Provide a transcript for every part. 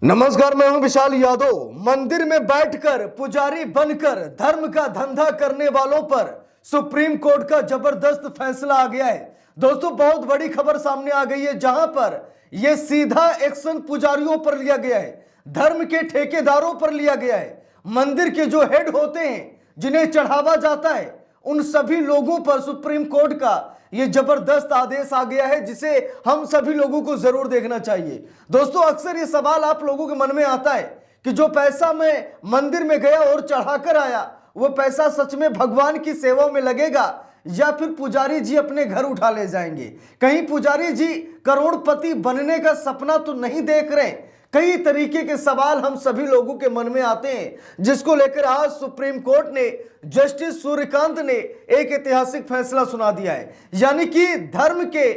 नमस्कार, मैं हूं विशाल यादव। मंदिर में बैठकर पुजारी बनकर धर्म का धंधा करने वालों पर सुप्रीम कोर्ट का जबरदस्त फैसला आ गया है। दोस्तों, बहुत बड़ी खबर सामने आ गई है, जहां पर यह सीधा एक्शन पुजारियों पर लिया गया है, धर्म के ठेकेदारों पर लिया गया है। मंदिर के जो हेड होते हैं, जिन्हें चढ़ावा जाता है, उन सभी लोगों पर सुप्रीम कोर्ट का यह जबरदस्त आदेश आ गया है, जिसे हम सभी लोगों को जरूर देखना चाहिए। दोस्तों, अक्सर ये सवाल आप लोगों के मन में आता है कि जो पैसा मैं मंदिर में गया और चढ़ाकर आया, वो पैसा सच में भगवान की सेवा में लगेगा या फिर पुजारी जी अपने घर उठा ले जाएंगे। कहीं पुजारी जी करोड़पति बनने का सपना तो नहीं देख रहे। कई तरीके के सवाल हम सभी लोगों के मन में आते हैं, जिसको लेकर आज सुप्रीम कोर्ट ने जस्टिस सूर्यकांत ने एक ऐतिहासिक फैसला सुना दिया है। यानी कि धर्म के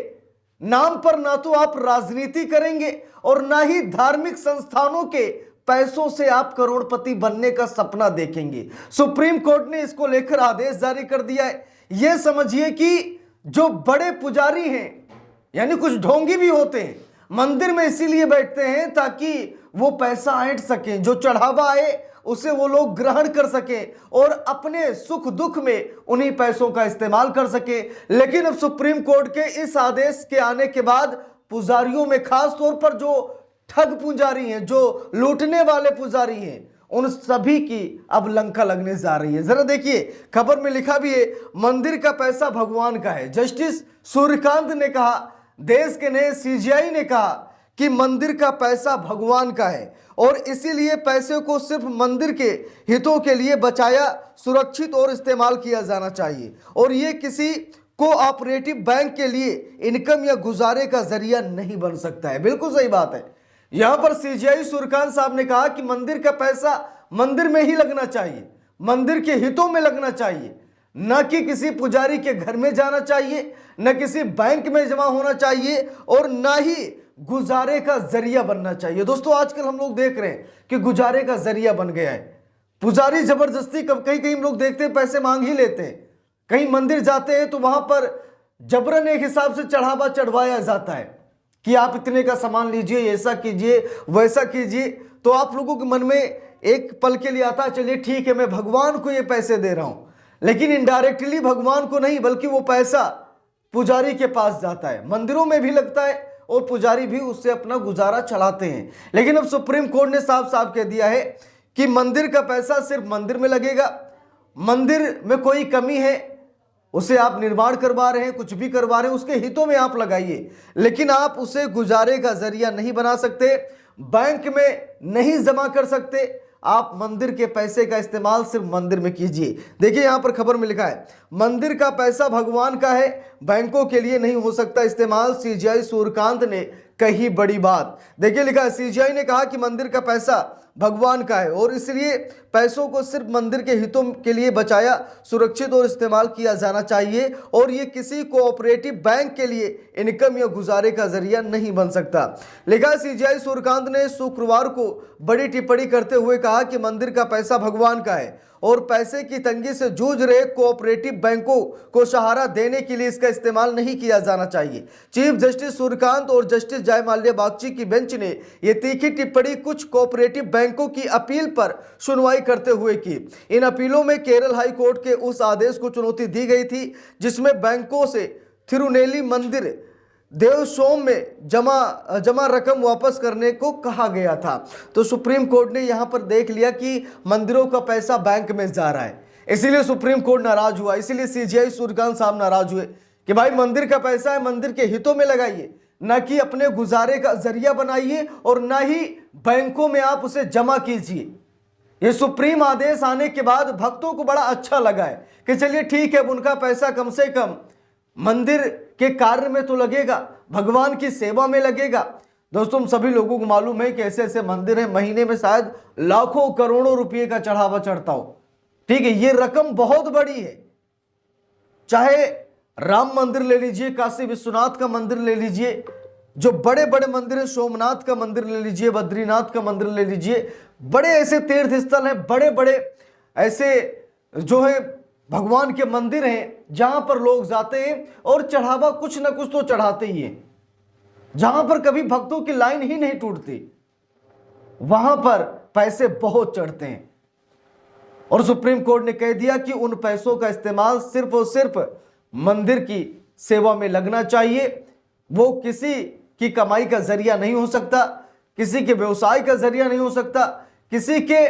नाम पर ना तो आप राजनीति करेंगे और ना ही धार्मिक संस्थानों के पैसों से आप करोड़पति बनने का सपना देखेंगे। सुप्रीम कोर्ट ने इसको लेकर आदेश जारी कर दिया है। यह समझिए कि जो बड़े पुजारी हैं, यानी कुछ ढोंगी भी होते हैं, मंदिर में इसीलिए बैठते हैं ताकि वो पैसा ऐंठ सकें, जो चढ़ावा आए उसे वो लोग ग्रहण कर सकें और अपने सुख दुख में उन्हीं पैसों का इस्तेमाल कर सके। लेकिन अब सुप्रीम कोर्ट के इस आदेश के आने के बाद पुजारियों में, खास तौर पर जो ठग पुजारी हैं, जो लूटने वाले पुजारी हैं, उन सभी की अब लंका लगने जा रही है। जरा देखिए, खबर में लिखा भी है, मंदिर का पैसा भगवान का है। जस्टिस सूर्यकांत ने कहा, देश के नए सीजेआई ने कहा कि मंदिर का पैसा भगवान का है और इसीलिए पैसे को सिर्फ मंदिर के हितों के लिए बचाया, सुरक्षित और इस्तेमाल किया जाना चाहिए और ये किसी कोऑपरेटिव बैंक के लिए इनकम या गुजारे का जरिया नहीं बन सकता है। बिल्कुल सही बात है। यहां पर सीजेआई सूर्यकांत साहब ने कहा कि मंदिर का पैसा मंदिर में ही लगना चाहिए, मंदिर के हितों में लगना चाहिए, न कि किसी पुजारी के घर में जाना चाहिए, न किसी बैंक में जमा होना चाहिए और न ही गुजारे का जरिया बनना चाहिए। दोस्तों, आजकल हम लोग देख रहे हैं कि गुजारे का जरिया बन गया है। पुजारी जबरदस्ती, कहीं कहीं हम लोग देखते हैं पैसे मांग ही लेते हैं। कहीं मंदिर जाते हैं तो वहां पर जबरन एक हिसाब से चढ़ावा चढ़वाया जाता है कि आप इतने का सामान लीजिए, ऐसा कीजिए, वैसा कीजिए। तो आप लोगों के मन में एक पल के लिए आता है, चलिए ठीक है, मैं भगवान को ये पैसे दे रहा हूं, लेकिन इनडायरेक्टली भगवान को नहीं, बल्कि वो पैसा पुजारी के पास जाता है, मंदिरों में भी लगता है और पुजारी भी उससे अपना गुजारा चलाते हैं। लेकिन अब सुप्रीम कोर्ट ने साफ साफ कह दिया है कि मंदिर का पैसा सिर्फ मंदिर में लगेगा। मंदिर में कोई कमी है, उसे आप निर्माण करवा रहे हैं, कुछ भी करवा रहे हैं, उसके हितों में आप लगाइए, लेकिन आप उसे गुजारे का जरिया नहीं बना सकते, बैंक में नहीं जमा कर सकते। आप मंदिर के पैसे का इस्तेमाल सिर्फ मंदिर में कीजिए। देखिए, यहां पर खबर में लिखा है, मंदिर का पैसा भगवान का है, बैंकों के लिए नहीं हो सकता इस्तेमाल। सीजेआई सूर्यकांत ने कही बड़ी बात। देखिए, लिखा है, सीजेआई ने कहा कि मंदिर का पैसा भगवान का है और इसलिए पैसों को सिर्फ मंदिर के हितों के लिए बचाया, सुरक्षित और इस्तेमाल किया जाना चाहिए और ये किसी कोऑपरेटिव बैंक के लिए इनकम या गुजारे का जरिया नहीं बन सकता। लिखा, सीजेआई सूर्यकांत ने शुक्रवार को बड़ी टिप्पणी करते हुए कहा कि मंदिर का पैसा भगवान का है और पैसे की तंगी से जूझ रहे कोऑपरेटिव बैंकों को सहारा देने के लिए इसका इस्तेमाल नहीं किया जाना चाहिए। चीफ जस्टिस सूर्यकांत और जस्टिस जयमाल्या बागची की बेंच ने यह तीखी टिप्पणी कुछ कोऑपरेटिव बैंकों की अपील पर सुनवाई करते हुए की। इन अपीलों में केरल हाई कोर्ट के उस आदेश को चुनौती दी गई थी जिसमें बैंकों से थिरुनेली मंदिर देवस्वम में जमा रकम वापस करने को कहा गया था। तो सुप्रीम कोर्ट ने यहां पर देख लिया कि मंदिरों का पैसा बैंक में जा रहा है, इसीलिए सुप्रीम कोर्ट नाराज हुआ। इसीलिए सीजेआई सूर्यकांत साहब नाराज हुए कि भाई, मंदिर का पैसा है, मंदिर के हितों में लगाइए, न कि अपने गुजारे का जरिया बनाइए और न ही बैंकों में आप उसे जमा कीजिए। ये सुप्रीम आदेश आने के बाद भक्तों को बड़ा अच्छा लगा है कि चलिए ठीक है, उनका पैसा कम से कम मंदिर के कार्य में तो लगेगा, भगवान की सेवा में लगेगा। दोस्तों, हम सभी लोगों को मालूम है कि ऐसे ऐसे मंदिर हैं, महीने में शायद लाखों करोड़ों रुपए का चढ़ावा चढ़ता हो। ठीक है, ये रकम बहुत बड़ी है। चाहे राम मंदिर ले लीजिए, काशी विश्वनाथ का मंदिर ले लीजिए, जो बड़े बड़े मंदिर है, सोमनाथ का मंदिर ले लीजिए, बद्रीनाथ का मंदिर ले लीजिए, बड़े ऐसे तीर्थ स्थल हैं, बड़े बड़े ऐसे जो है भगवान के मंदिर हैं, जहां पर लोग जाते हैं और चढ़ावा कुछ ना कुछ तो चढ़ाते ही हैं, जहां पर कभी भक्तों की लाइन ही नहीं टूटती। वहां पर पैसे बहुत चढ़ते हैं। और सुप्रीम कोर्ट ने कह दिया कि उन पैसों का इस्तेमाल सिर्फ और सिर्फ मंदिर की सेवा में लगना चाहिए। वो किसी की कमाई का जरिया नहीं हो सकता, किसी के व्यवसाय का जरिया नहीं हो सकता, किसी के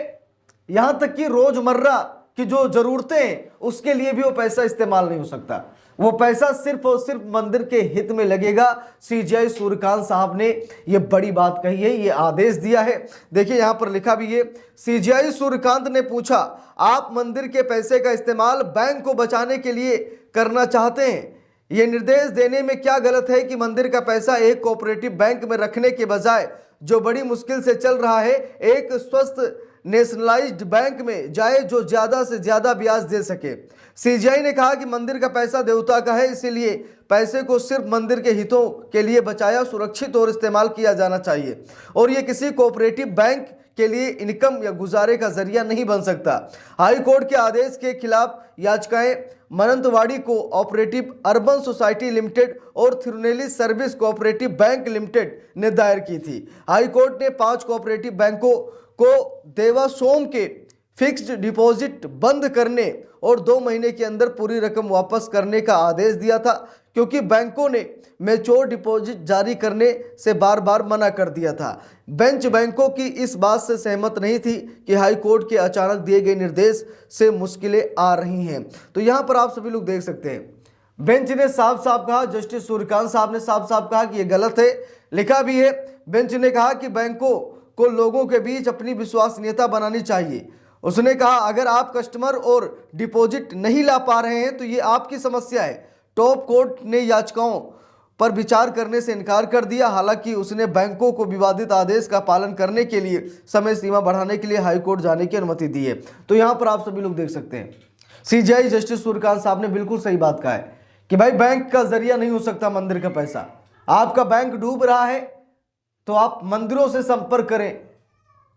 यहां तक कि रोजमर्रा की जो जरूरतें हैं उसके लिए भी वो पैसा इस्तेमाल नहीं हो सकता। वो पैसा सिर्फ और सिर्फ मंदिर के हित में लगेगा। सीजेआई सूर्यकांत साहब ने ये बड़ी बात कही है, ये आदेश दिया है। देखिए यहां पर लिखा भी है, सीजेआई सूर्यकांत ने पूछा, आप मंदिर के पैसे का इस्तेमाल बैंक को बचाने के लिए करना चाहते हैं? ये निर्देश देने में क्या गलत है कि मंदिर का पैसा एक कोऑपरेटिव बैंक में रखने के बजाय जो बड़ी मुश्किल से चल रहा है एक स्वस्थ नेशनलाइज्ड बैंक में जाए जो ज्यादा से ज्यादा ब्याज दे सके। सीजीआई ने कहा कि मंदिर का पैसा देवता का है, इसीलिए पैसे को सिर्फ मंदिर के हितों के लिए बचाया, सुरक्षित और इस्तेमाल किया जाना चाहिए और ये किसी कोऑपरेटिव बैंक के लिए इनकम या गुजारे का जरिया नहीं बन सकता। हाई कोर्ट के आदेश के खिलाफ याचिकाएं मनंतवाड़ी co operative urban society limited और थिरुनेली सर्विस कोऑपरेटिव बैंक लिमिटेड ने दायर की थी। हाई कोर्ट ने 5 कोऑपरेटिव बैंकों को देवासोम के फिक्स्ड डिपॉजिट बंद करने और 2 महीने के अंदर पूरी रकम वापस करने का आदेश दिया था, क्योंकि बैंकों ने मैच्योर डिपॉजिट जारी करने से बार बार मना कर दिया था। बेंच बैंकों की इस बात से सहमत नहीं थी कि हाई कोर्ट के अचानक दिए गए निर्देश से मुश्किलें आ रही हैं। तो यहाँ पर आप सभी लोग देख सकते हैं, बेंच ने साफ साफ कहा, जस्टिस सूर्यकांत साहब ने साफ साफ कहा कि यह गलत है। लिखा भी है, बेंच ने कहा कि बैंकों को लोगों के बीच अपनी विश्वसनीयता बनानी चाहिए। उसने कहा, अगर आप कस्टमर और डिपॉजिट नहीं ला पा रहे हैं तो ये आपकी समस्या है। टॉप कोर्ट ने याचिकाओं पर विचार करने से इनकार कर दिया। हालांकि उसने बैंकों को विवादित आदेश का पालन करने के लिए समय सीमा बढ़ाने के लिए हाई कोर्ट जाने की अनुमति दी है। तो यहाँ पर आप सभी लोग देख सकते हैं, सीजीआई जस्टिस सूर्यकांत साहब ने बिल्कुल सही बात कहा है कि भाई बैंक का जरिया नहीं हो सकता मंदिर का पैसा। आपका बैंक डूब रहा है तो आप मंदिरों से संपर्क करें,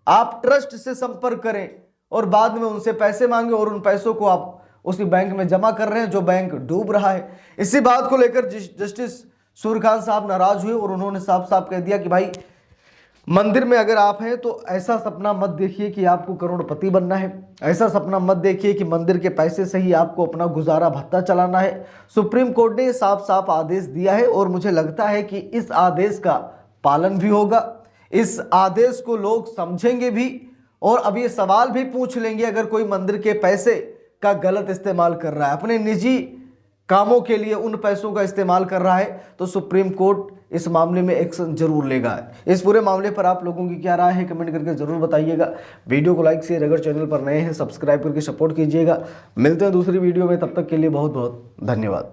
आप ट्रस्ट से संपर्क करें और बाद में उनसे पैसे मांगे और उन पैसों को आप उसी बैंक में जमा कर रहे हैं जो बैंक डूब रहा है। इसी बात को लेकर जस्टिस सूर्यकांत साहब नाराज हुए और उन्होंने साफ साफ कह दिया कि भाई मंदिर में अगर आप हैं तो ऐसा सपना मत देखिए कि आपको करोड़पति बनना है, ऐसा सपना मत देखिए कि मंदिर के पैसे से ही आपको अपना गुजारा भत्ता चलाना है। सुप्रीम कोर्ट ने साफ साफ आदेश दिया है और मुझे लगता है कि इस आदेश का पालन भी होगा, इस आदेश को लोग समझेंगे भी और अब ये सवाल भी पूछ लेंगे अगर कोई मंदिर के पैसे का गलत इस्तेमाल कर रहा है, अपने निजी कामों के लिए उन पैसों का इस्तेमाल कर रहा है, तो सुप्रीम कोर्ट इस मामले में एक्शन जरूर लेगा। इस पूरे मामले पर आप लोगों की क्या राय है कमेंट करके जरूर बताइएगा। वीडियो को लाइक शेयर, अगर चैनल पर नए हैं सब्सक्राइब करके सपोर्ट कीजिएगा। मिलते हैं दूसरी वीडियो में, तब तक के लिए बहुत बहुत धन्यवाद।